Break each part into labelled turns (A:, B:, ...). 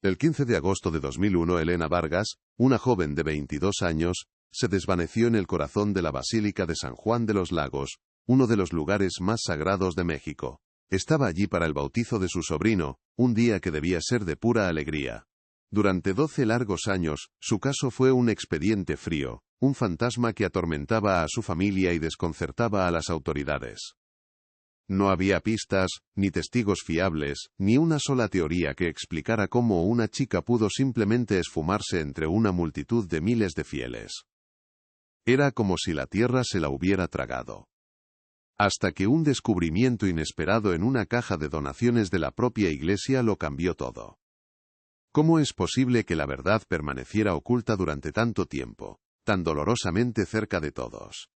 A: El 15 de agosto de 2001 Elena Vargas, una joven de 22 años, se desvaneció en el corazón de la Basílica de San Juan de los Lagos, uno de los lugares más sagrados de México. Estaba allí para el bautizo de su sobrino, un día que debía ser de pura alegría. Durante 12 largos años, su caso fue un expediente frío, un fantasma que atormentaba a su familia y desconcertaba a las autoridades. No había pistas, ni testigos fiables, ni una sola teoría que explicara cómo una chica pudo simplemente esfumarse entre una multitud de miles de fieles. Era como si la tierra se la hubiera tragado. Hasta que un descubrimiento inesperado en una caja de donaciones de la propia iglesia lo cambió todo. ¿Cómo es posible que la verdad permaneciera oculta durante tanto tiempo, tan dolorosamente cerca de todos?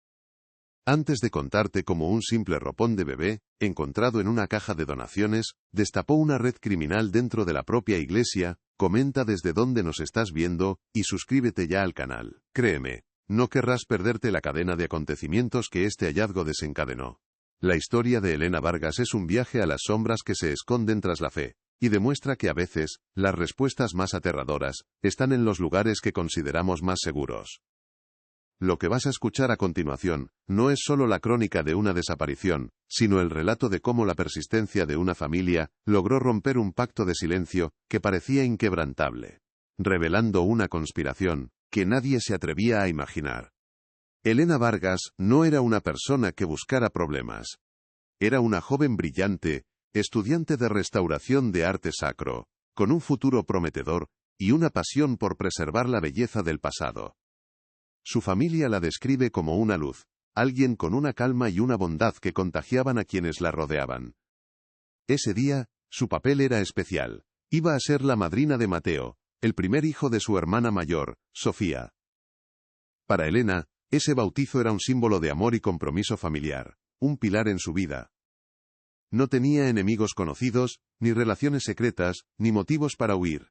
A: Antes de contarte cómo un simple ropón de bebé, encontrado en una caja de donaciones, destapó una red criminal dentro de la propia iglesia, comenta desde dónde nos estás viendo, y suscríbete ya al canal. Créeme, no querrás perderte la cadena de acontecimientos que este hallazgo desencadenó. La historia de Elena Vargas es un viaje a las sombras que se esconden tras la fe, y demuestra que a veces, las respuestas más aterradoras, están en los lugares que consideramos más seguros. Lo que vas a escuchar a continuación, no es solo la crónica de una desaparición, sino el relato de cómo la persistencia de una familia logró romper un pacto de silencio que parecía inquebrantable, revelando una conspiración que nadie se atrevía a imaginar. Elena Vargas no era una persona que buscara problemas. Era una joven brillante, estudiante de restauración de arte sacro, con un futuro prometedor y una pasión por preservar la belleza del pasado. Su familia la describe como una luz, alguien con una calma y una bondad que contagiaban a quienes la rodeaban. Ese día, su papel era especial. Iba a ser la madrina de Mateo, el primer hijo de su hermana mayor, Sofía. Para Elena, ese bautizo era un símbolo de amor y compromiso familiar, un pilar en su vida. No tenía enemigos conocidos, ni relaciones secretas, ni motivos para huir.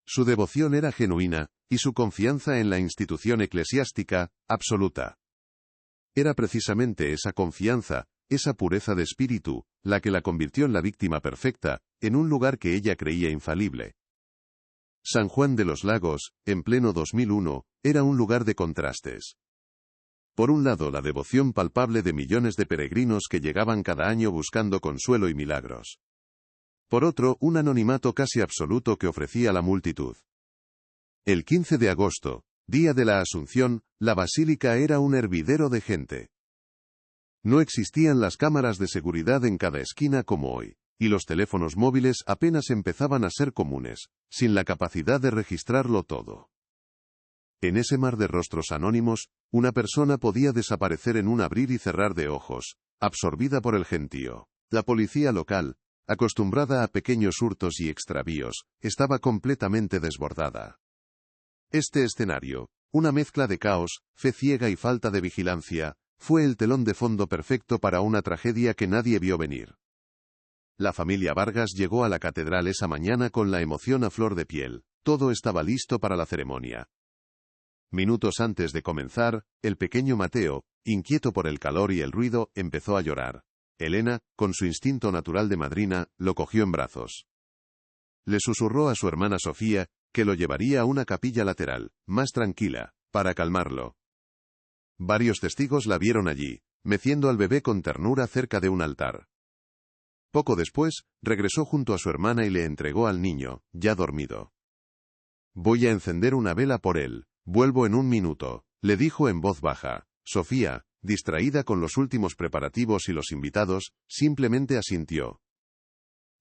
A: Su devoción era genuina, y su confianza en la institución eclesiástica, absoluta. Era precisamente esa confianza, esa pureza de espíritu, la que la convirtió en la víctima perfecta, en un lugar que ella creía infalible. San Juan de los Lagos, en pleno 2001, era un lugar de contrastes. Por un lado, la devoción palpable de millones de peregrinos que llegaban cada año buscando consuelo y milagros. Por otro, un anonimato casi absoluto que ofrecía la multitud. El 15 de agosto, día de la Asunción, la basílica era un hervidero de gente. No existían las cámaras de seguridad en cada esquina como hoy, y los teléfonos móviles apenas empezaban a ser comunes, sin la capacidad de registrarlo todo. En ese mar de rostros anónimos, una persona podía desaparecer en un abrir y cerrar de ojos, absorbida por el gentío. La policía local, acostumbrada a pequeños hurtos y extravíos, estaba completamente desbordada. Este escenario, una mezcla de caos, fe ciega y falta de vigilancia, fue el telón de fondo perfecto para una tragedia que nadie vio venir. La familia Vargas llegó a la catedral esa mañana con la emoción a flor de piel. Todo estaba listo para la ceremonia. Minutos antes de comenzar, el pequeño Mateo, inquieto por el calor y el ruido, empezó a llorar. Elena, con su instinto natural de madrina, lo cogió en brazos. Le susurró a su hermana Sofía que lo llevaría a una capilla lateral, más tranquila, para calmarlo. Varios testigos la vieron allí, meciendo al bebé con ternura cerca de un altar. Poco después, regresó junto a su hermana y le entregó al niño, ya dormido. «Voy a encender una vela por él, vuelvo en un minuto», le dijo en voz baja. Sofía, distraída con los últimos preparativos y los invitados, simplemente asintió.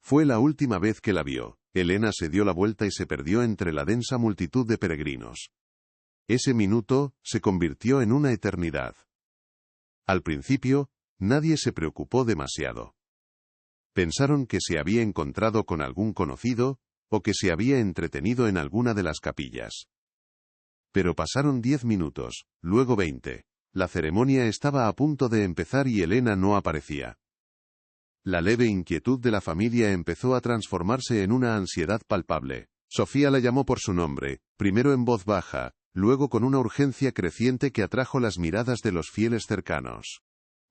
A: Fue la última vez que la vio. Elena se dio la vuelta y se perdió entre la densa multitud de peregrinos. Ese minuto se convirtió en una eternidad. Al principio, nadie se preocupó demasiado. Pensaron que se había encontrado con algún conocido, o que se había entretenido en alguna de las capillas. Pero pasaron 10 minutos, luego 20. La ceremonia estaba a punto de empezar y Elena no aparecía. La leve inquietud de la familia empezó a transformarse en una ansiedad palpable. Sofía la llamó por su nombre, primero en voz baja, luego con una urgencia creciente que atrajo las miradas de los fieles cercanos.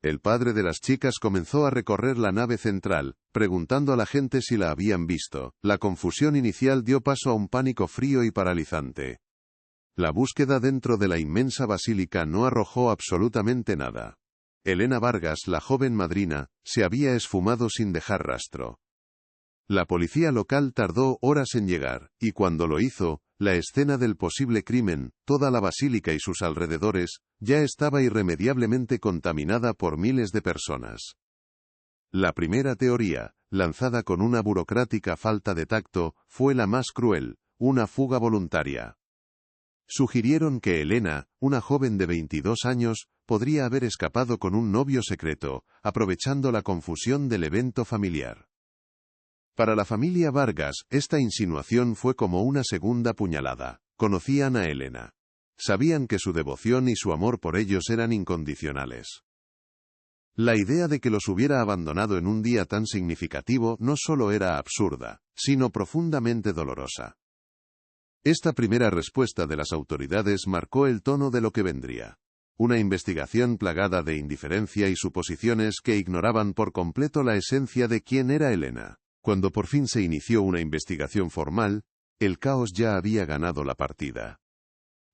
A: El padre de las chicas comenzó a recorrer la nave central, preguntando a la gente si la habían visto. La confusión inicial dio paso a un pánico frío y paralizante. La búsqueda dentro de la inmensa basílica no arrojó absolutamente nada. Elena Vargas, la joven madrina, se había esfumado sin dejar rastro. La policía local tardó horas en llegar, y cuando lo hizo, la escena del posible crimen, toda la basílica y sus alrededores, ya estaba irremediablemente contaminada por miles de personas. La primera teoría, lanzada con una burocrática falta de tacto, fue la más cruel: una fuga voluntaria. Sugirieron que Elena, una joven de 22 años, podría haber escapado con un novio secreto, aprovechando la confusión del evento familiar. Para la familia Vargas, esta insinuación fue como una segunda puñalada. Conocían a Elena. Sabían que su devoción y su amor por ellos eran incondicionales. La idea de que los hubiera abandonado en un día tan significativo no solo era absurda, sino profundamente dolorosa. Esta primera respuesta de las autoridades marcó el tono de lo que vendría. Una investigación plagada de indiferencia y suposiciones que ignoraban por completo la esencia de quién era Elena. Cuando por fin se inició una investigación formal, el caos ya había ganado la partida.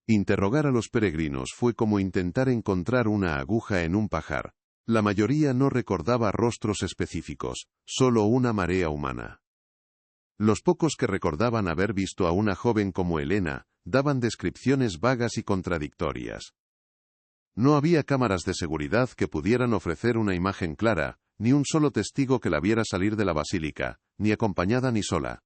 A: Interrogar a los peregrinos fue como intentar encontrar una aguja en un pajar. La mayoría no recordaba rostros específicos, solo una marea humana. Los pocos que recordaban haber visto a una joven como Elena, daban descripciones vagas y contradictorias. No había cámaras de seguridad que pudieran ofrecer una imagen clara, ni un solo testigo que la viera salir de la basílica, ni acompañada ni sola.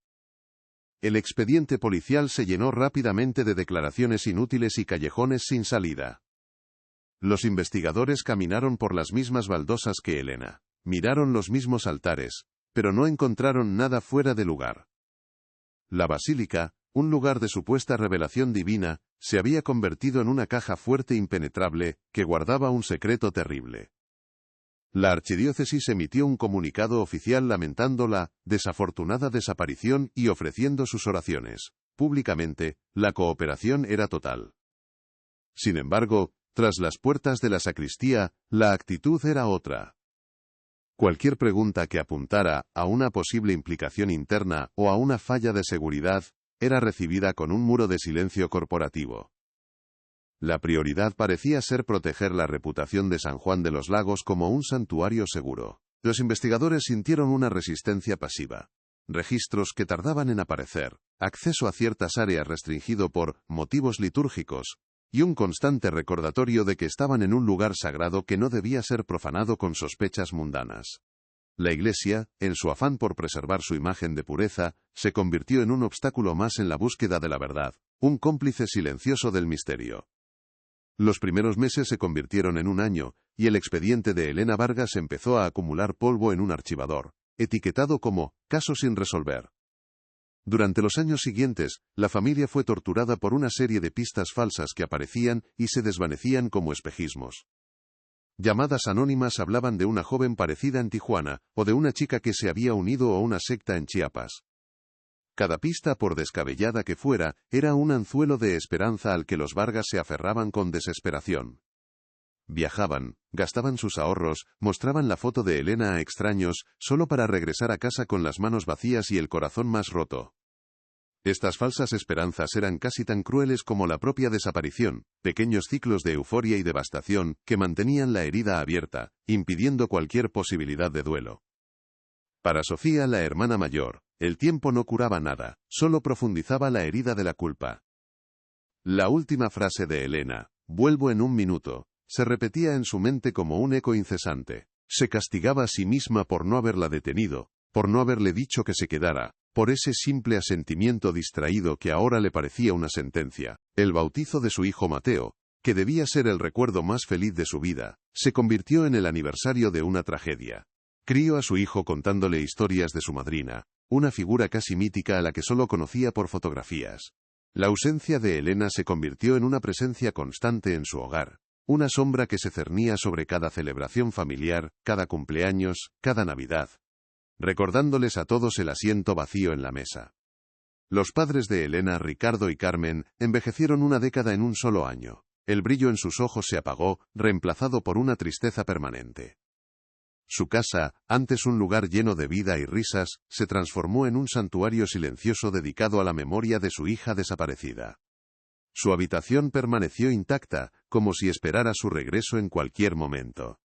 A: El expediente policial se llenó rápidamente de declaraciones inútiles y callejones sin salida. Los investigadores caminaron por las mismas baldosas que Elena, miraron los mismos altares, pero no encontraron nada fuera de lugar. La basílica, un lugar de supuesta revelación divina, se había convertido en una caja fuerte impenetrable, que guardaba un secreto terrible. La archidiócesis emitió un comunicado oficial lamentando la desafortunada desaparición y ofreciendo sus oraciones. Públicamente, la cooperación era total. Sin embargo, tras las puertas de la sacristía, la actitud era otra. Cualquier pregunta que apuntara a una posible implicación interna o a una falla de seguridad, era recibida con un muro de silencio corporativo. La prioridad parecía ser proteger la reputación de San Juan de los Lagos como un santuario seguro. Los investigadores sintieron una resistencia pasiva. Registros que tardaban en aparecer, acceso a ciertas áreas restringido por motivos litúrgicos, y un constante recordatorio de que estaban en un lugar sagrado que no debía ser profanado con sospechas mundanas. La Iglesia, en su afán por preservar su imagen de pureza, se convirtió en un obstáculo más en la búsqueda de la verdad, un cómplice silencioso del misterio. Los primeros meses se convirtieron en un año, y el expediente de Elena Vargas empezó a acumular polvo en un archivador, etiquetado como «caso sin resolver». Durante los años siguientes, la familia fue torturada por una serie de pistas falsas que aparecían y se desvanecían como espejismos. Llamadas anónimas hablaban de una joven parecida en Tijuana, o de una chica que se había unido a una secta en Chiapas. Cada pista, por descabellada que fuera, era un anzuelo de esperanza al que los Vargas se aferraban con desesperación. Viajaban, gastaban sus ahorros, mostraban la foto de Elena a extraños, solo para regresar a casa con las manos vacías y el corazón más roto. Estas falsas esperanzas eran casi tan crueles como la propia desaparición, pequeños ciclos de euforia y devastación que mantenían la herida abierta, impidiendo cualquier posibilidad de duelo. Para Sofía, la hermana mayor, el tiempo no curaba nada, solo profundizaba la herida de la culpa. La última frase de Elena, «vuelvo en un minuto», se repetía en su mente como un eco incesante. Se castigaba a sí misma por no haberla detenido, por no haberle dicho que se quedara, por ese simple asentimiento distraído que ahora le parecía una sentencia. El bautizo de su hijo Mateo, que debía ser el recuerdo más feliz de su vida, se convirtió en el aniversario de una tragedia. Crió a su hijo contándole historias de su madrina, una figura casi mítica a la que solo conocía por fotografías. La ausencia de Elena se convirtió en una presencia constante en su hogar, una sombra que se cernía sobre cada celebración familiar, cada cumpleaños, cada Navidad, recordándoles a todos el asiento vacío en la mesa. Los padres de Elena, Ricardo y Carmen, envejecieron una década en un solo año. el brillo en sus ojos se apagó, reemplazado por una tristeza permanente. Su casa, antes un lugar lleno de vida y risas, se transformó en un santuario silencioso dedicado a la memoria de su hija desaparecida. Su habitación permaneció intacta, como si esperara su regreso en cualquier momento.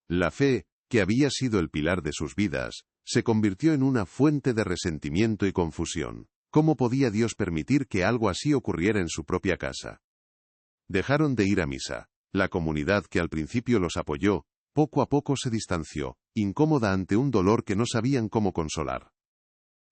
A: La fe, que había sido el pilar de sus vidas, se convirtió en una fuente de resentimiento y confusión. ¿Cómo podía Dios permitir que algo así ocurriera en su propia casa? Dejaron de ir a misa. La comunidad que al principio los apoyó, poco a poco se distanció, incómoda ante un dolor que no sabían cómo consolar.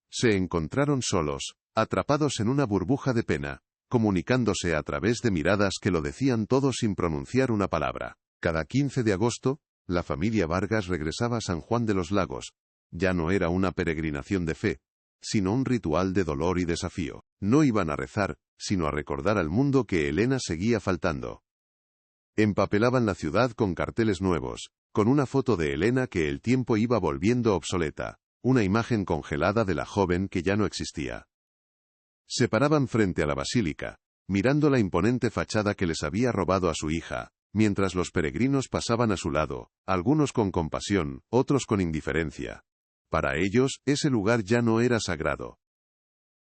A: Se encontraron solos, atrapados en una burbuja de pena, comunicándose a través de miradas que lo decían todo sin pronunciar una palabra. Cada 15 de agosto, la familia Vargas regresaba a San Juan de los Lagos. Ya no era una peregrinación de fe, sino un ritual de dolor y desafío. No iban a rezar, sino a recordar al mundo que Elena seguía faltando. Empapelaban la ciudad con carteles nuevos, con una foto de Elena que el tiempo iba volviendo obsoleta, una imagen congelada de la joven que ya no existía. Se paraban frente a la basílica, mirando la imponente fachada que les había robado a su hija, mientras los peregrinos pasaban a su lado, algunos con compasión, otros con indiferencia. Para ellos, ese lugar ya no era sagrado.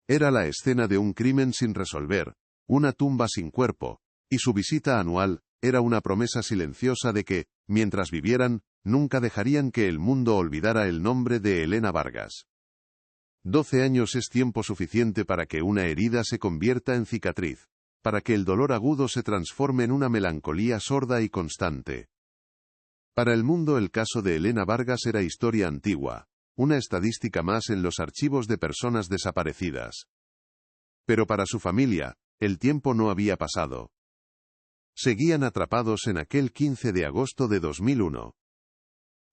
A: Era la escena de un crimen sin resolver, una tumba sin cuerpo, y su visita anual era una promesa silenciosa de que, mientras vivieran, nunca dejarían que el mundo olvidara el nombre de Elena Vargas. 12 años es tiempo suficiente para que una herida se convierta en cicatriz, para que el dolor agudo se transforme en una melancolía sorda y constante. Para el mundo el caso de Elena Vargas era historia antigua, una estadística más en los archivos de personas desaparecidas. Pero para su familia, el tiempo no había pasado. Seguían atrapados en aquel 15 de agosto de 2001.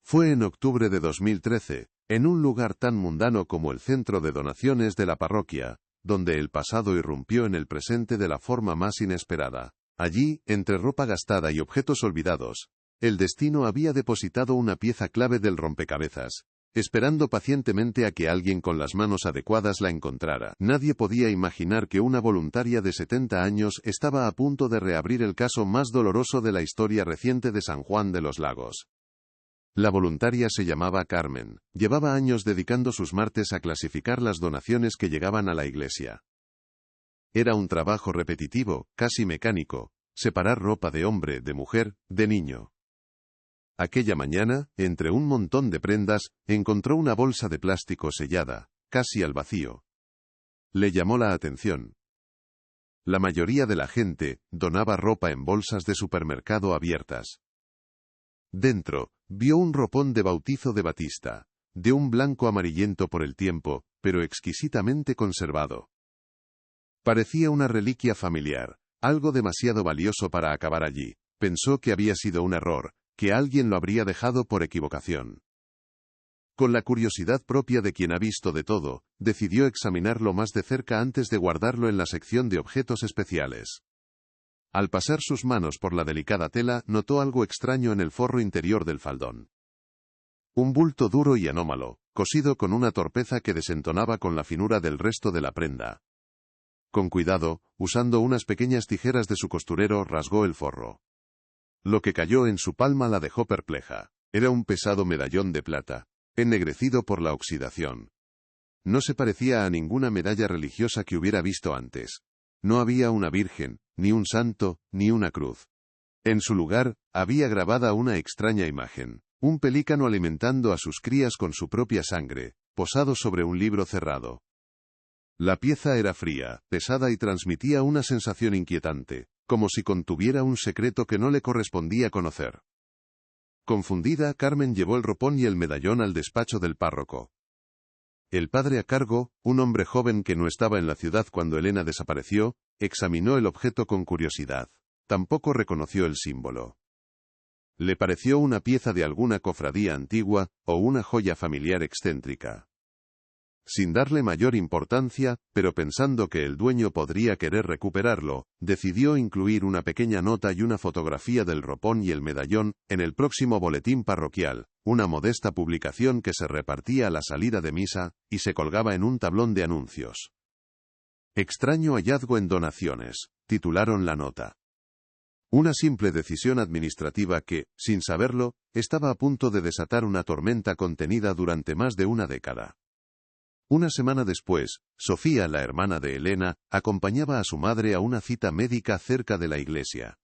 A: Fue en octubre de 2013, en un lugar tan mundano como el centro de donaciones de la parroquia, donde el pasado irrumpió en el presente de la forma más inesperada. Allí, entre ropa gastada y objetos olvidados, el destino había depositado una pieza clave del rompecabezas, esperando pacientemente a que alguien con las manos adecuadas la encontrara. Nadie podía imaginar que una voluntaria de 70 años estaba a punto de reabrir el caso más doloroso de la historia reciente de San Juan de los Lagos. La voluntaria se llamaba Carmen. Llevaba años dedicando sus martes a clasificar las donaciones que llegaban a la iglesia. Era un trabajo repetitivo, casi mecánico, separar ropa de hombre, de mujer, de niño. Aquella mañana, entre un montón de prendas, encontró una bolsa de plástico sellada, casi al vacío. Le llamó la atención. La mayoría de la gente donaba ropa en bolsas de supermercado abiertas. Dentro, vio un ropón de bautizo de Batista, de un blanco amarillento por el tiempo, pero exquisitamente conservado. Parecía una reliquia familiar, algo demasiado valioso para acabar allí. Pensó que había sido un error, que alguien lo habría dejado por equivocación. Con la curiosidad propia de quien ha visto de todo, decidió examinarlo más de cerca antes de guardarlo en la sección de objetos especiales. Al pasar sus manos por la delicada tela, notó algo extraño en el forro interior del faldón. Un bulto duro y anómalo, cosido con una torpeza que desentonaba con la finura del resto de la prenda. Con cuidado, usando unas pequeñas tijeras de su costurero, rasgó el forro. Lo que cayó en su palma la dejó perpleja. Era un pesado medallón de plata, ennegrecido por la oxidación. No se parecía a ninguna medalla religiosa que hubiera visto antes. No había una virgen, ni un santo, ni una cruz. En su lugar, había grabada una extraña imagen, un pelícano alimentando a sus crías con su propia sangre, posado sobre un libro cerrado. La pieza era fría, pesada y transmitía una sensación inquietante, como si contuviera un secreto que no le correspondía conocer. Confundida, Carmen llevó el ropón y el medallón al despacho del párroco. El padre a cargo, un hombre joven que no estaba en la ciudad cuando Elena desapareció, examinó el objeto con curiosidad. Tampoco reconoció el símbolo. Le pareció una pieza de alguna cofradía antigua, o una joya familiar excéntrica. Sin darle mayor importancia, pero pensando que el dueño podría querer recuperarlo, decidió incluir una pequeña nota y una fotografía del ropón y el medallón en el próximo boletín parroquial, una modesta publicación que se repartía a la salida de misa y se colgaba en un tablón de anuncios. Extraño hallazgo en donaciones, titularon la nota. Una simple decisión administrativa que, sin saberlo, estaba a punto de desatar una tormenta contenida durante más de una década. Una semana después, Sofía, la hermana de Elena, acompañaba a su madre a una cita médica cerca de la iglesia.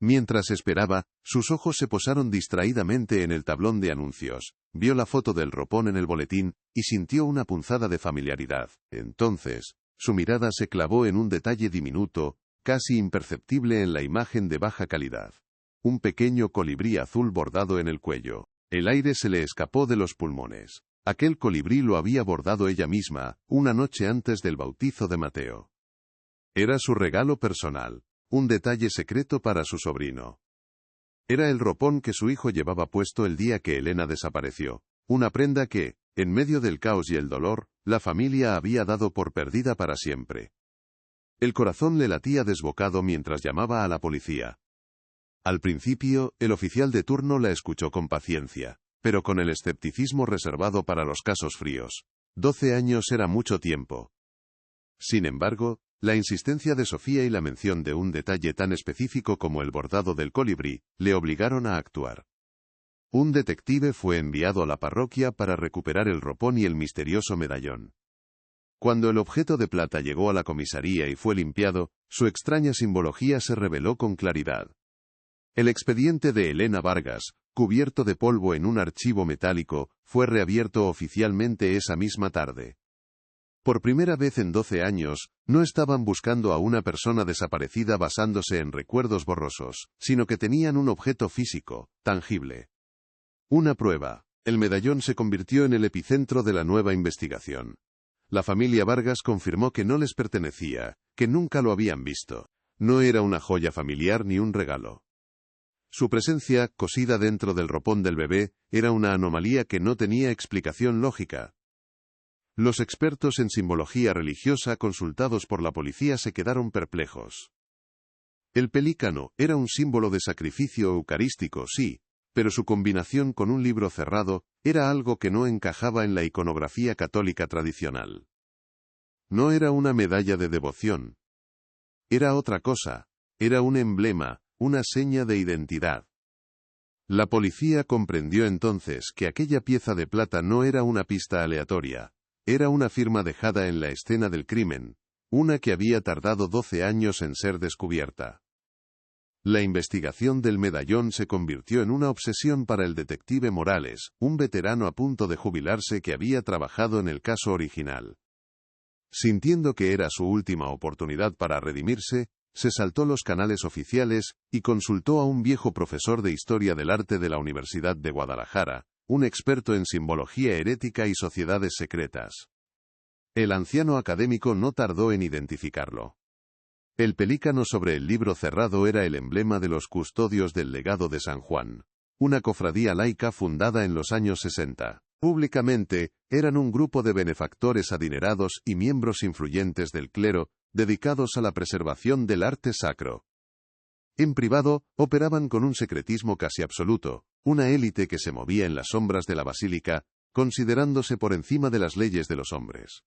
A: Mientras esperaba, sus ojos se posaron distraídamente en el tablón de anuncios, vio la foto del ropón en el boletín, y sintió una punzada de familiaridad. Entonces, su mirada se clavó en un detalle diminuto, casi imperceptible en la imagen de baja calidad. Un pequeño colibrí azul bordado en el cuello. El aire se le escapó de los pulmones. Aquel colibrí lo había bordado ella misma, una noche antes del bautizo de Mateo. Era su regalo personal. Un detalle secreto para su sobrino. Era el ropón que su hijo llevaba puesto el día que Elena desapareció, una prenda que, en medio del caos y el dolor, la familia había dado por perdida para siempre. El corazón le latía desbocado mientras llamaba a la policía. Al principio, el oficial de turno la escuchó con paciencia, pero con el escepticismo reservado para los casos fríos. 12 años era mucho tiempo. Sin embargo, la insistencia de Sofía y la mención de un detalle tan específico como el bordado del colibrí, le obligaron a actuar. Un detective fue enviado a la parroquia para recuperar el ropón y el misterioso medallón. Cuando el objeto de plata llegó a la comisaría y fue limpiado, su extraña simbología se reveló con claridad. El expediente de Elena Vargas, cubierto de polvo en un archivo metálico, fue reabierto oficialmente esa misma tarde. Por primera vez en 12 años, no estaban buscando a una persona desaparecida basándose en recuerdos borrosos, sino que tenían un objeto físico, tangible. Una prueba. El medallón se convirtió en el epicentro de la nueva investigación. La familia Vargas confirmó que no les pertenecía, que nunca lo habían visto. No era una joya familiar ni un regalo. Su presencia, cosida dentro del ropón del bebé, era una anomalía que no tenía explicación lógica. Los expertos en simbología religiosa consultados por la policía se quedaron perplejos. El pelícano era un símbolo de sacrificio eucarístico, sí, pero su combinación con un libro cerrado era algo que no encajaba en la iconografía católica tradicional. No era una medalla de devoción. Era otra cosa, era un emblema, una seña de identidad. La policía comprendió entonces que aquella pieza de plata no era una pista aleatoria. Era una firma dejada en la escena del crimen, una que había tardado 12 años en ser descubierta. La investigación del medallón se convirtió en una obsesión para el detective Morales, un veterano a punto de jubilarse que había trabajado en el caso original. Sintiendo que era su última oportunidad para redimirse, se saltó los canales oficiales y consultó a un viejo profesor de Historia del Arte de la Universidad de Guadalajara, un experto en simbología herética y sociedades secretas. El anciano académico no tardó en identificarlo. El pelícano sobre el libro cerrado era el emblema de los custodios del legado de San Juan, una cofradía laica fundada en los años 60. Públicamente, eran un grupo de benefactores adinerados y miembros influyentes del clero, dedicados a la preservación del arte sacro. En privado, operaban con un secretismo casi absoluto, una élite que se movía en las sombras de la basílica, considerándose por encima de las leyes de los hombres.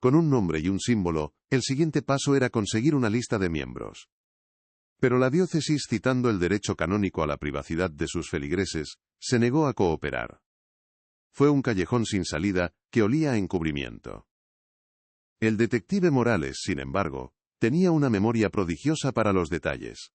A: Con un nombre y un símbolo, el siguiente paso era conseguir una lista de miembros. Pero la diócesis, citando el derecho canónico a la privacidad de sus feligreses, se negó a cooperar. Fue un callejón sin salida, que olía a encubrimiento. El detective Morales, sin embargo, tenía una memoria prodigiosa para los detalles.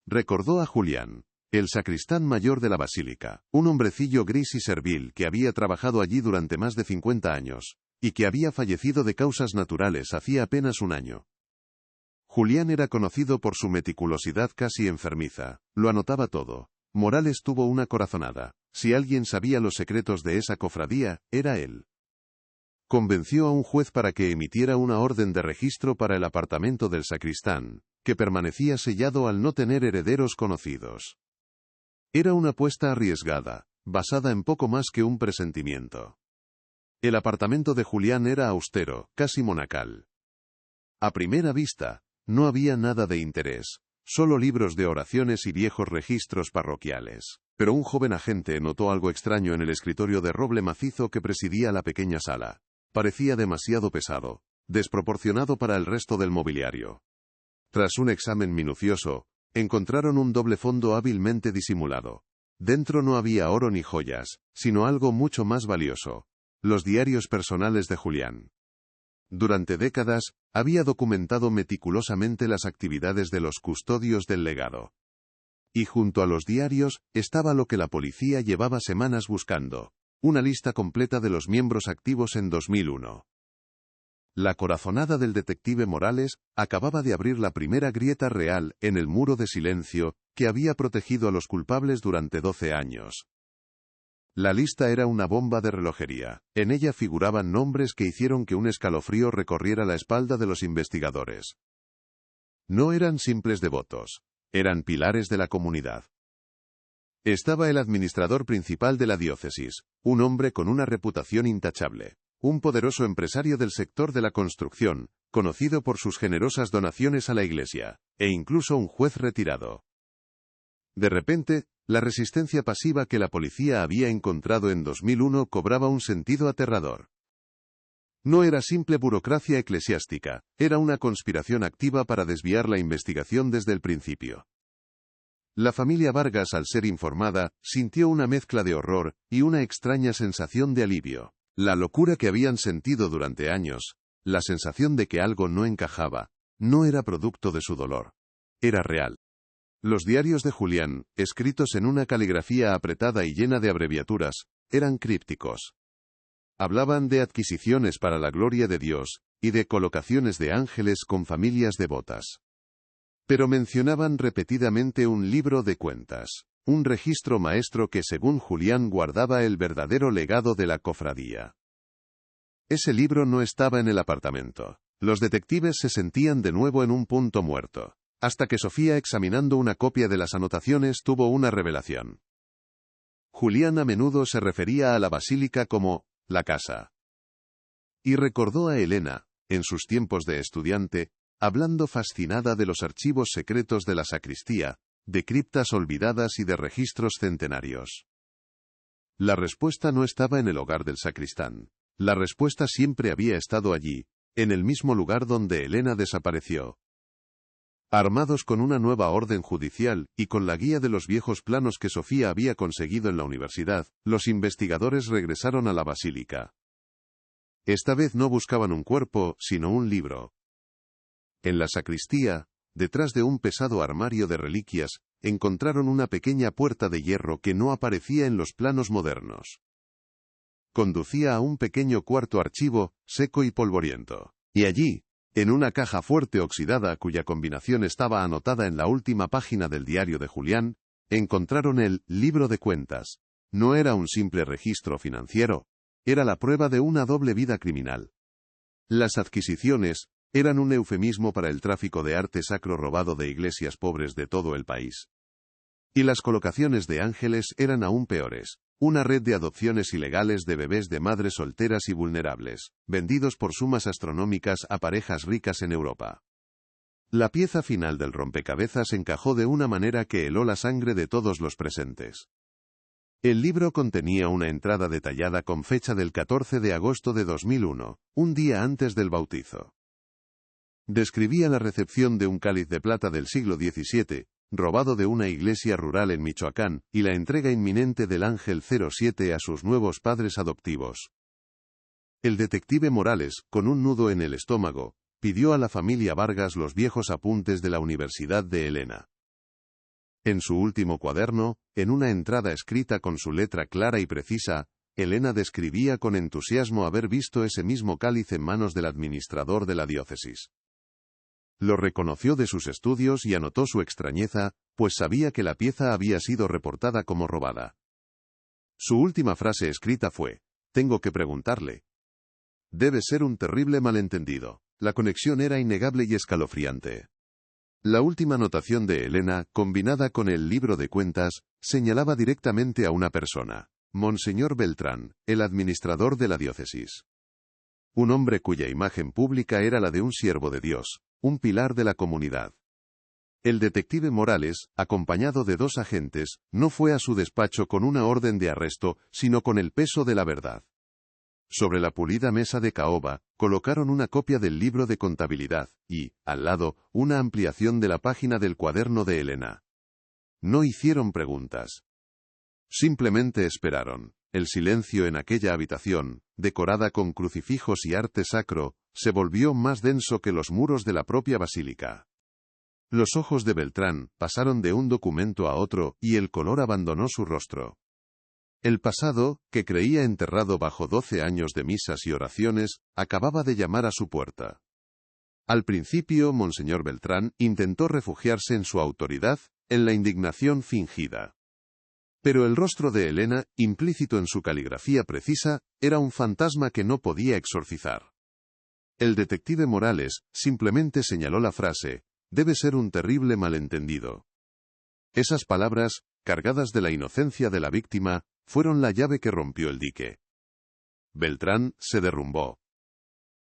A: Recordó a Julián, el sacristán mayor de la basílica, un hombrecillo gris y servil que había trabajado allí durante más de 50 años, y que había fallecido de causas naturales hacía apenas un año. Julián era conocido por su meticulosidad casi enfermiza, lo anotaba todo. Morales tuvo una corazonada. Si alguien sabía los secretos de esa cofradía, era él. Convenció a un juez para que emitiera una orden de registro para el apartamento del sacristán, que permanecía sellado al no tener herederos conocidos. Era una apuesta arriesgada, basada en poco más que un presentimiento. El apartamento de Julián era austero, casi monacal. A primera vista, no había nada de interés, solo libros de oraciones y viejos registros parroquiales. Pero un joven agente notó algo extraño en el escritorio de roble macizo que presidía la pequeña sala. Parecía demasiado pesado, desproporcionado para el resto del mobiliario. Tras un examen minucioso, encontraron un doble fondo hábilmente disimulado. Dentro no había oro ni joyas, sino algo mucho más valioso: los diarios personales de Julián. Durante décadas, había documentado meticulosamente las actividades de los custodios del legado. Y junto a los diarios, estaba lo que la policía llevaba semanas buscando: una lista completa de los miembros activos en 2001. La corazonada del detective Morales acababa de abrir la primera grieta real en el muro de silencio que había protegido a los culpables durante 12 años. La lista era una bomba de relojería. En ella figuraban nombres que hicieron que un escalofrío recorriera la espalda de los investigadores. No eran simples devotos, eran pilares de la comunidad. Estaba el administrador principal de la diócesis, un hombre con una reputación intachable, un poderoso empresario del sector de la construcción, conocido por sus generosas donaciones a la iglesia, e incluso un juez retirado. De repente, la resistencia pasiva que la policía había encontrado en 2001 cobraba un sentido aterrador. No era simple burocracia eclesiástica, era una conspiración activa para desviar la investigación desde el principio. La familia Vargas, al ser informada, sintió una mezcla de horror y una extraña sensación de alivio. La locura que habían sentido durante años, la sensación de que algo no encajaba, no era producto de su dolor. Era real. Los diarios de Julián, escritos en una caligrafía apretada y llena de abreviaturas, eran crípticos. Hablaban de adquisiciones para la gloria de Dios, y de colocaciones de ángeles con familias devotas. Pero mencionaban repetidamente un libro de cuentas, un registro maestro que según Julián guardaba el verdadero legado de la cofradía. Ese libro no estaba en el apartamento. Los detectives se sentían de nuevo en un punto muerto, hasta que Sofía, examinando una copia de las anotaciones, tuvo una revelación. Julián a menudo se refería a la basílica como la casa. Y recordó a Elena, en sus tiempos de estudiante, hablando fascinada de los archivos secretos de la sacristía, de criptas olvidadas y de registros centenarios. La respuesta no estaba en el hogar del sacristán. La respuesta siempre había estado allí, en el mismo lugar donde Elena desapareció. Armados con una nueva orden judicial y con la guía de los viejos planos que Sofía había conseguido en la universidad, los investigadores regresaron a la basílica. Esta vez no buscaban un cuerpo, sino un libro. En la sacristía, detrás de un pesado armario de reliquias, encontraron una pequeña puerta de hierro que no aparecía en los planos modernos. Conducía a un pequeño cuarto archivo, seco y polvoriento. Y allí, en una caja fuerte oxidada cuya combinación estaba anotada en la última página del diario de Julián, encontraron el libro de cuentas. No era un simple registro financiero, era la prueba de una doble vida criminal. Las adquisiciones eran un eufemismo para el tráfico de arte sacro robado de iglesias pobres de todo el país. Y las colocaciones de ángeles eran aún peores. Una red de adopciones ilegales de bebés de madres solteras y vulnerables, vendidos por sumas astronómicas a parejas ricas en Europa. La pieza final del rompecabezas encajó de una manera que heló la sangre de todos los presentes. El libro contenía una entrada detallada con fecha del 14 de agosto de 2001, un día antes del bautizo. Describía la recepción de un cáliz de plata del siglo XVII, robado de una iglesia rural en Michoacán, y la entrega inminente del Ángel 07 a sus nuevos padres adoptivos. El detective Morales, con un nudo en el estómago, pidió a la familia Vargas los viejos apuntes de la Universidad de Elena. En su último cuaderno, en una entrada escrita con su letra clara y precisa, Elena describía con entusiasmo haber visto ese mismo cáliz en manos del administrador de la diócesis. Lo reconoció de sus estudios y anotó su extrañeza, pues sabía que la pieza había sido reportada como robada. Su última frase escrita fue: «Tengo que preguntarle». Debe ser un terrible malentendido. La conexión era innegable y escalofriante. La última anotación de Elena, combinada con el libro de cuentas, señalaba directamente a una persona: Monseñor Beltrán, el administrador de la diócesis. Un hombre cuya imagen pública era la de un siervo de Dios, un pilar de la comunidad. El detective Morales, acompañado de 2 agentes, no fue a su despacho con una orden de arresto, sino con el peso de la verdad. Sobre la pulida mesa de caoba, colocaron una copia del libro de contabilidad, y, al lado, una ampliación de la página del cuaderno de Elena. No hicieron preguntas. Simplemente esperaron. El silencio en aquella habitación, decorada con crucifijos y arte sacro, se volvió más denso que los muros de la propia basílica. Los ojos de Beltrán pasaron de un documento a otro, y el color abandonó su rostro. El pasado, que creía enterrado bajo 12 años de misas y oraciones, acababa de llamar a su puerta. Al principio, Monseñor Beltrán intentó refugiarse en su autoridad, en la indignación fingida. Pero el rostro de Elena, implícito en su caligrafía precisa, era un fantasma que no podía exorcizar. El detective Morales simplemente señaló la frase: «Debe ser un terrible malentendido». Esas palabras, cargadas de la inocencia de la víctima, fueron la llave que rompió el dique. Beltrán se derrumbó.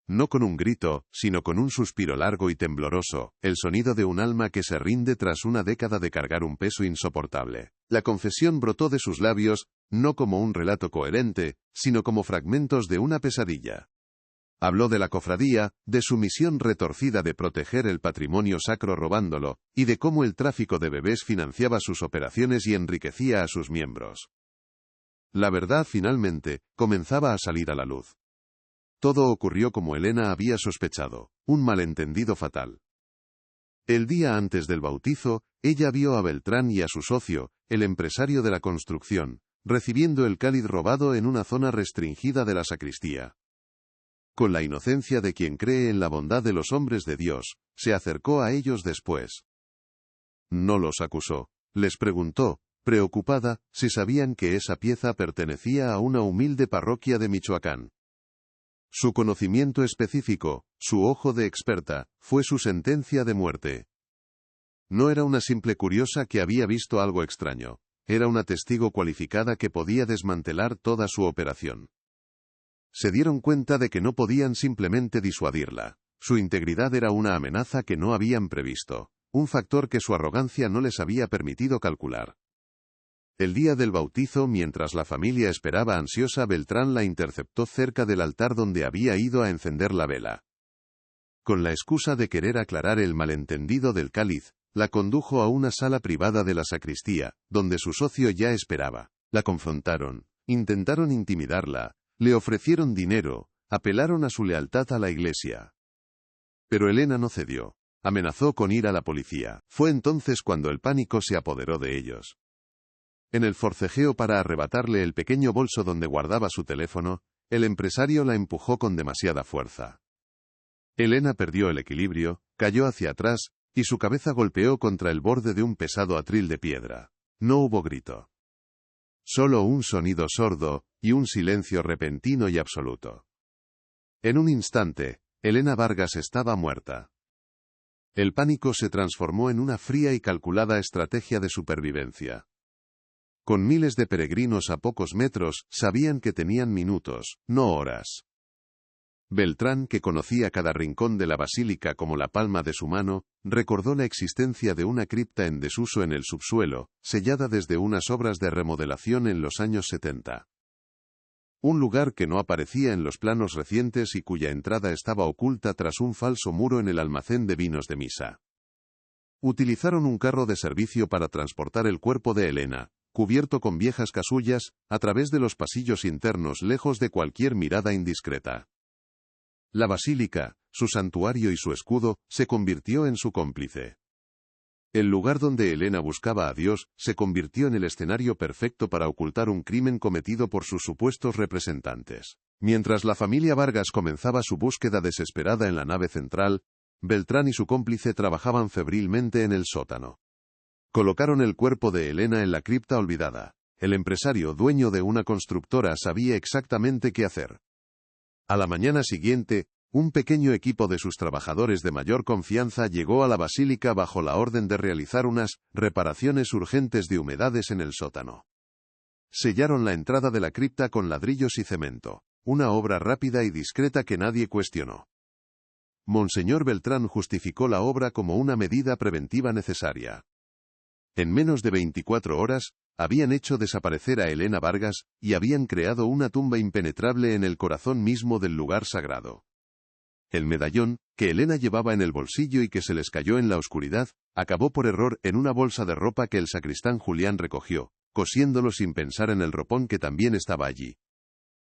A: No con un grito, sino con un suspiro largo y tembloroso, el sonido de un alma que se rinde tras una década de cargar un peso insoportable. La confesión brotó de sus labios, no como un relato coherente, sino como fragmentos de una pesadilla. Habló de la cofradía, de su misión retorcida de proteger el patrimonio sacro robándolo, y de cómo el tráfico de bebés financiaba sus operaciones y enriquecía a sus miembros. La verdad finalmente comenzaba a salir a la luz. Todo ocurrió como Elena había sospechado, un malentendido fatal. El día antes del bautizo, ella vio a Beltrán y a su socio, el empresario de la construcción, recibiendo el cáliz robado en una zona restringida de la sacristía. Con la inocencia de quien cree en la bondad de los hombres de Dios, se acercó a ellos después. No los acusó, les preguntó, preocupada, si sabían que esa pieza pertenecía a una humilde parroquia de Michoacán. Su conocimiento específico, su ojo de experta, fue su sentencia de muerte. No era una simple curiosa que había visto algo extraño, era una testigo cualificada que podía desmantelar toda su operación. Se dieron cuenta de que no podían simplemente disuadirla. Su integridad era una amenaza que no habían previsto, un factor que su arrogancia no les había permitido calcular. El día del bautizo, mientras la familia esperaba ansiosa, Beltrán la interceptó cerca del altar donde había ido a encender la vela. Con la excusa de querer aclarar el malentendido del cáliz, la condujo a una sala privada de la sacristía, donde su socio ya esperaba. La confrontaron, intentaron intimidarla, le ofrecieron dinero, apelaron a su lealtad a la iglesia. Pero Elena no cedió. Amenazó con ir a la policía. Fue entonces cuando el pánico se apoderó de ellos. En el forcejeo para arrebatarle el pequeño bolso donde guardaba su teléfono, el empresario la empujó con demasiada fuerza. Elena perdió el equilibrio, cayó hacia atrás, y su cabeza golpeó contra el borde de un pesado atril de piedra. No hubo grito. Solo un sonido sordo, y un silencio repentino y absoluto. En un instante, Elena Vargas estaba muerta. El pánico se transformó en una fría y calculada estrategia de supervivencia. Con miles de peregrinos a pocos metros, sabían que tenían minutos, no horas. Beltrán, que conocía cada rincón de la basílica como la palma de su mano, recordó la existencia de una cripta en desuso en el subsuelo, sellada desde unas obras de remodelación en los años 70. Un lugar que no aparecía en los planos recientes y cuya entrada estaba oculta tras un falso muro en el almacén de vinos de misa. Utilizaron un carro de servicio para transportar el cuerpo de Elena, cubierto con viejas casullas, a través de los pasillos internos lejos de cualquier mirada indiscreta. La basílica, su santuario y su escudo, se convirtió en su cómplice. El lugar donde Elena buscaba a Dios, se convirtió en el escenario perfecto para ocultar un crimen cometido por sus supuestos representantes. Mientras la familia Vargas comenzaba su búsqueda desesperada en la nave central, Beltrán y su cómplice trabajaban febrilmente en el sótano. Colocaron el cuerpo de Elena en la cripta olvidada. El empresario, dueño de una constructora, sabía exactamente qué hacer. A la mañana siguiente, un pequeño equipo de sus trabajadores de mayor confianza llegó a la basílica bajo la orden de realizar unas reparaciones urgentes de humedades en el sótano. Sellaron la entrada de la cripta con ladrillos y cemento, una obra rápida y discreta que nadie cuestionó. Monseñor Beltrán justificó la obra como una medida preventiva necesaria. En menos de 24 horas, habían hecho desaparecer a Elena Vargas, y habían creado una tumba impenetrable en el corazón mismo del lugar sagrado. El medallón, que Elena llevaba en el bolsillo y que se les cayó en la oscuridad, acabó por error en una bolsa de ropa que el sacristán Julián recogió, cosiéndolo sin pensar en el ropón que también estaba allí.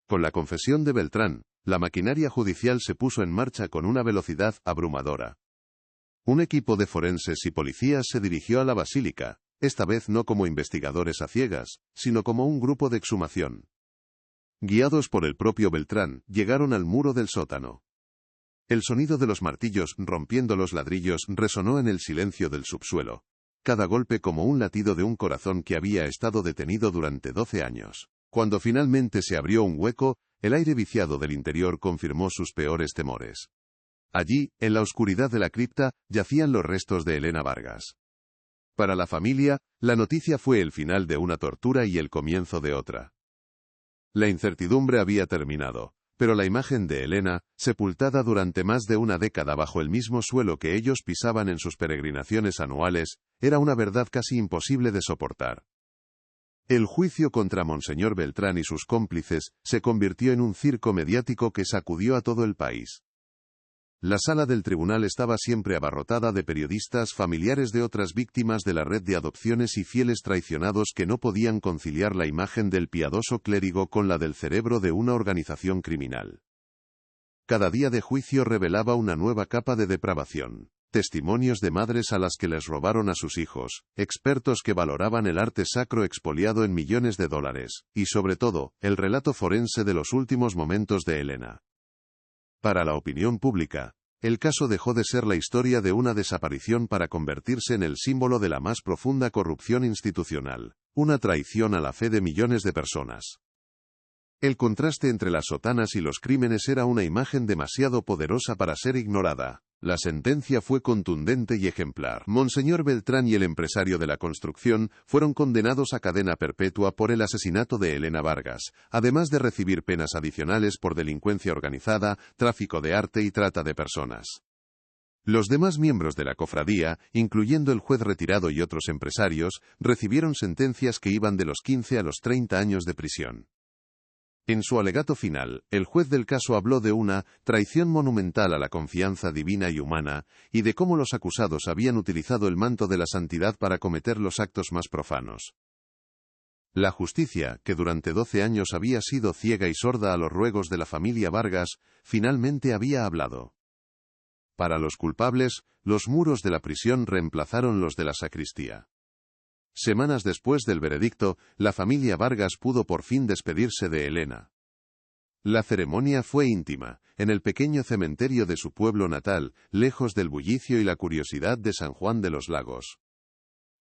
A: Con la confesión de Beltrán, la maquinaria judicial se puso en marcha con una velocidad abrumadora. Un equipo de forenses y policías se dirigió a la basílica, esta vez no como investigadores a ciegas, sino como un grupo de exhumación. Guiados por el propio Beltrán, llegaron al muro del sótano. El sonido de los martillos rompiendo los ladrillos resonó en el silencio del subsuelo, cada golpe como un latido de un corazón que había estado detenido durante 12 años. Cuando finalmente se abrió un hueco, el aire viciado del interior confirmó sus peores temores. Allí, en la oscuridad de la cripta, yacían los restos de Elena Vargas. Para la familia, la noticia fue el final de una tortura y el comienzo de otra. La incertidumbre había terminado, pero la imagen de Elena, sepultada durante más de una década bajo el mismo suelo que ellos pisaban en sus peregrinaciones anuales, era una verdad casi imposible de soportar. El juicio contra Monseñor Beltrán y sus cómplices se convirtió en un circo mediático que sacudió a todo el país. La sala del tribunal estaba siempre abarrotada de periodistas familiares de otras víctimas de la red de adopciones y fieles traicionados que no podían conciliar la imagen del piadoso clérigo con la del cerebro de una organización criminal. Cada día de juicio revelaba una nueva capa de depravación. Testimonios de madres a las que les robaron a sus hijos, expertos que valoraban el arte sacro expoliado en millones de dólares, y sobre todo, el relato forense de los últimos momentos de Elena. Para la opinión pública, el caso dejó de ser la historia de una desaparición para convertirse en el símbolo de la más profunda corrupción institucional, una traición a la fe de millones de personas. El contraste entre las sotanas y los crímenes era una imagen demasiado poderosa para ser ignorada. La sentencia fue contundente y ejemplar. Monseñor Beltrán y el empresario de la construcción fueron condenados a cadena perpetua por el asesinato de Elena Vargas, además de recibir penas adicionales por delincuencia organizada, tráfico de arte y trata de personas. Los demás miembros de la cofradía, incluyendo el juez retirado y otros empresarios, recibieron sentencias que iban de los 15 a los 30 años de prisión. En su alegato final, el juez del caso habló de una traición monumental a la confianza divina y humana, y de cómo los acusados habían utilizado el manto de la santidad para cometer los actos más profanos. La justicia, que durante 12 años había sido ciega y sorda a los ruegos de la familia Vargas, finalmente había hablado. Para los culpables, los muros de la prisión reemplazaron los de la sacristía. Semanas después del veredicto, la familia Vargas pudo por fin despedirse de Elena. La ceremonia fue íntima, en el pequeño cementerio de su pueblo natal, lejos del bullicio y la curiosidad de San Juan de los Lagos.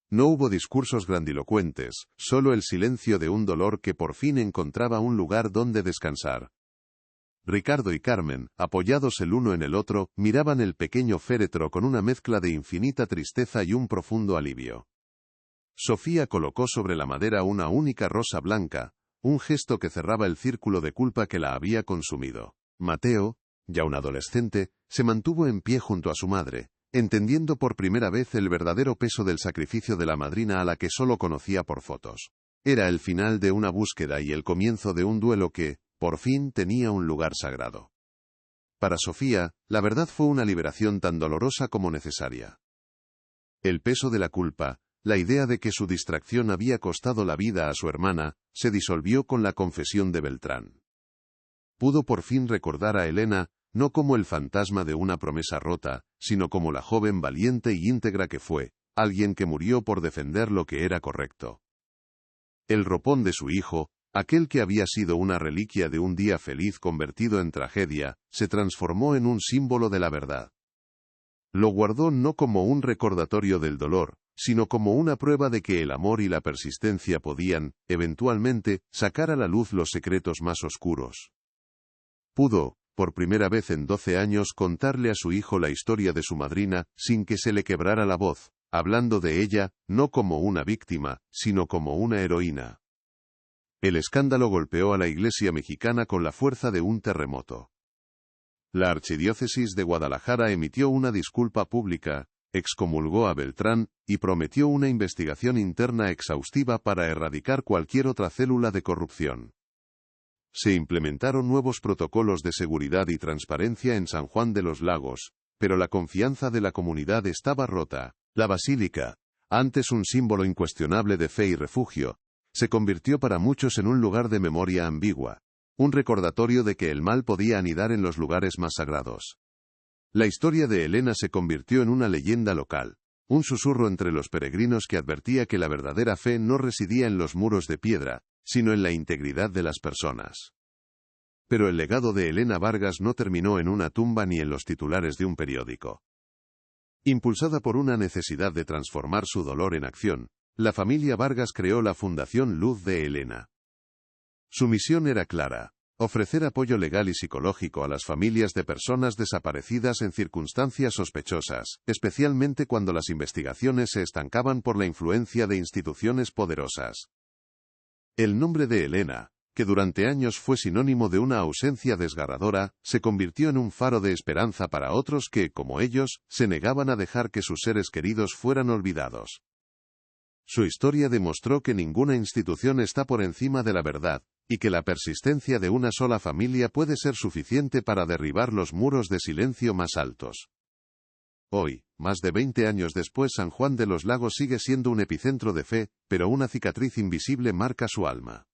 A: No hubo discursos grandilocuentes, solo el silencio de un dolor que por fin encontraba un lugar donde descansar. Ricardo y Carmen, apoyados el uno en el otro, miraban el pequeño féretro con una mezcla de infinita tristeza y un profundo alivio. Sofía colocó sobre la madera una única rosa blanca, un gesto que cerraba el círculo de culpa que la había consumido. Mateo, ya un adolescente, se mantuvo en pie junto a su madre, entendiendo por primera vez el verdadero peso del sacrificio de la madrina a la que solo conocía por fotos. Era el final de una búsqueda y el comienzo de un duelo que, por fin, tenía un lugar sagrado. Para Sofía, la verdad fue una liberación tan dolorosa como necesaria. El peso de la culpa, la idea de que su distracción había costado la vida a su hermana, se disolvió con la confesión de Beltrán. Pudo por fin recordar a Elena, no como el fantasma de una promesa rota, sino como la joven valiente y íntegra que fue, alguien que murió por defender lo que era correcto. El ropón de su hijo, aquel que había sido una reliquia de un día feliz convertido en tragedia, se transformó en un símbolo de la verdad. Lo guardó no como un recordatorio del dolor, sino como una prueba de que el amor y la persistencia podían, eventualmente, sacar a la luz los secretos más oscuros. Pudo, por primera vez en 12 años, contarle a su hijo la historia de su madrina, sin que se le quebrara la voz, hablando de ella, no como una víctima, sino como una heroína. El escándalo golpeó a la Iglesia mexicana con la fuerza de un terremoto. La Archidiócesis de Guadalajara emitió una disculpa pública, excomulgó a Beltrán, y prometió una investigación interna exhaustiva para erradicar cualquier otra célula de corrupción. Se implementaron nuevos protocolos de seguridad y transparencia en San Juan de los Lagos, pero la confianza de la comunidad estaba rota. La basílica, antes un símbolo incuestionable de fe y refugio, se convirtió para muchos en un lugar de memoria ambigua, un recordatorio de que el mal podía anidar en los lugares más sagrados. La historia de Elena se convirtió en una leyenda local, un susurro entre los peregrinos que advertía que la verdadera fe no residía en los muros de piedra, sino en la integridad de las personas. Pero el legado de Elena Vargas no terminó en una tumba ni en los titulares de un periódico. Impulsada por una necesidad de transformar su dolor en acción, la familia Vargas creó la Fundación Luz de Elena. Su misión era clara: ofrecer apoyo legal y psicológico a las familias de personas desaparecidas en circunstancias sospechosas, especialmente cuando las investigaciones se estancaban por la influencia de instituciones poderosas. El nombre de Elena, que durante años fue sinónimo de una ausencia desgarradora, se convirtió en un faro de esperanza para otros que, como ellos, se negaban a dejar que sus seres queridos fueran olvidados. Su historia demostró que ninguna institución está por encima de la verdad, y que la persistencia de una sola familia puede ser suficiente para derribar los muros de silencio más altos. Hoy, más de 20 años después, San Juan de los Lagos sigue siendo un epicentro de fe, pero una cicatriz invisible marca su alma.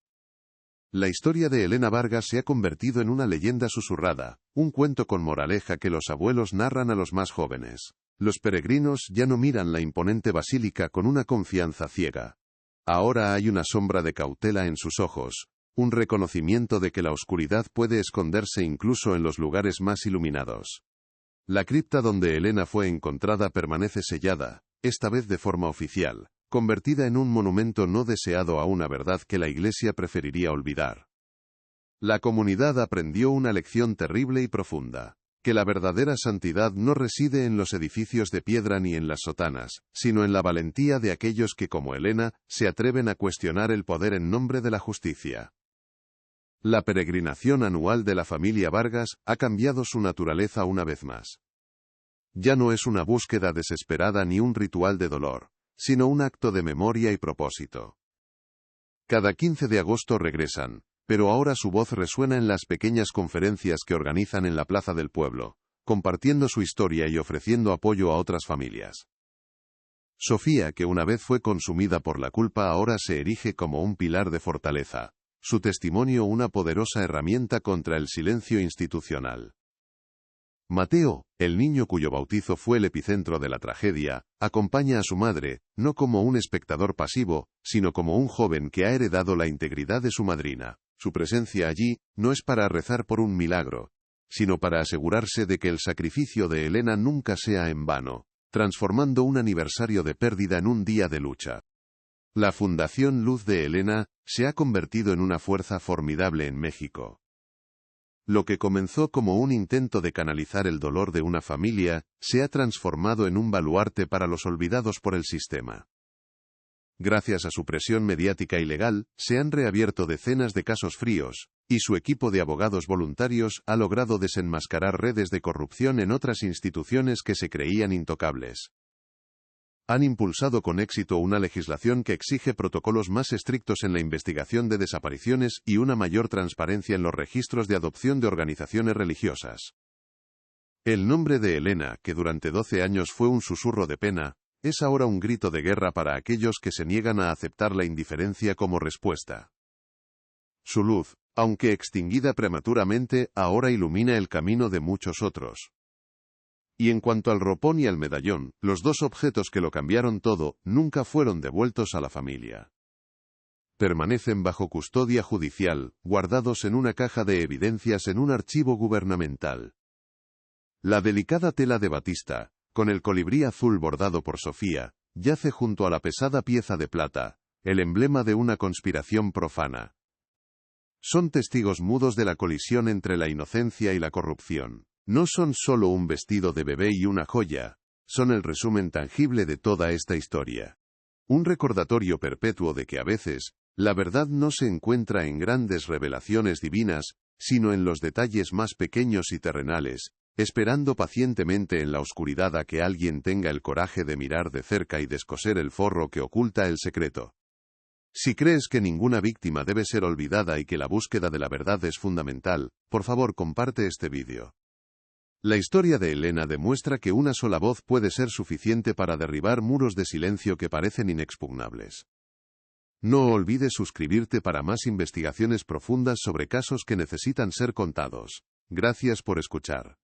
A: La historia de Elena Vargas se ha convertido en una leyenda susurrada, un cuento con moraleja que los abuelos narran a los más jóvenes. Los peregrinos ya no miran la imponente basílica con una confianza ciega. Ahora hay una sombra de cautela en sus ojos, un reconocimiento de que la oscuridad puede esconderse incluso en los lugares más iluminados. La cripta donde Elena fue encontrada permanece sellada, esta vez de forma oficial, convertida en un monumento no deseado a una verdad que la Iglesia preferiría olvidar. La comunidad aprendió una lección terrible y profunda: que la verdadera santidad no reside en los edificios de piedra ni en las sotanas, sino en la valentía de aquellos que, como Elena, se atreven a cuestionar el poder en nombre de la justicia. La peregrinación anual de la familia Vargas ha cambiado su naturaleza una vez más. Ya no es una búsqueda desesperada ni un ritual de dolor, sino un acto de memoria y propósito. Cada 15 de agosto regresan, pero ahora su voz resuena en las pequeñas conferencias que organizan en la plaza del pueblo, compartiendo su historia y ofreciendo apoyo a otras familias. Sofía, que una vez fue consumida por la culpa, ahora se erige como un pilar de fortaleza, su testimonio una poderosa herramienta contra el silencio institucional. Mateo, el niño cuyo bautizo fue el epicentro de la tragedia, acompaña a su madre, no como un espectador pasivo, sino como un joven que ha heredado la integridad de su madrina. Su presencia allí no es para rezar por un milagro, sino para asegurarse de que el sacrificio de Elena nunca sea en vano, transformando un aniversario de pérdida en un día de lucha. La Fundación Luz de Elena se ha convertido en una fuerza formidable en México. Lo que comenzó como un intento de canalizar el dolor de una familia, se ha transformado en un baluarte para los olvidados por el sistema. Gracias a su presión mediática y legal, se han reabierto decenas de casos fríos, y su equipo de abogados voluntarios ha logrado desenmascarar redes de corrupción en otras instituciones que se creían intocables. Han impulsado con éxito una legislación que exige protocolos más estrictos en la investigación de desapariciones y una mayor transparencia en los registros de adopción de organizaciones religiosas. El nombre de Elena, que durante 12 años fue un susurro de pena, es ahora un grito de guerra para aquellos que se niegan a aceptar la indiferencia como respuesta. Su luz, aunque extinguida prematuramente, ahora ilumina el camino de muchos otros. Y en cuanto al ropón y al medallón, los dos objetos que lo cambiaron todo, nunca fueron devueltos a la familia. Permanecen bajo custodia judicial, guardados en una caja de evidencias en un archivo gubernamental. La delicada tela de batista, con el colibrí azul bordado por Sofía, yace junto a la pesada pieza de plata, el emblema de una conspiración profana. Son testigos mudos de la colisión entre la inocencia y la corrupción. No son solo un vestido de bebé y una joya, son el resumen tangible de toda esta historia. Un recordatorio perpetuo de que a veces, la verdad no se encuentra en grandes revelaciones divinas, sino en los detalles más pequeños y terrenales, esperando pacientemente en la oscuridad a que alguien tenga el coraje de mirar de cerca y descoser el forro que oculta el secreto. Si crees que ninguna víctima debe ser olvidada y que la búsqueda de la verdad es fundamental, por favor comparte este vídeo. La historia de Elena demuestra que una sola voz puede ser suficiente para derribar muros de silencio que parecen inexpugnables. No olvides suscribirte para más investigaciones profundas sobre casos que necesitan ser contados. Gracias por escuchar.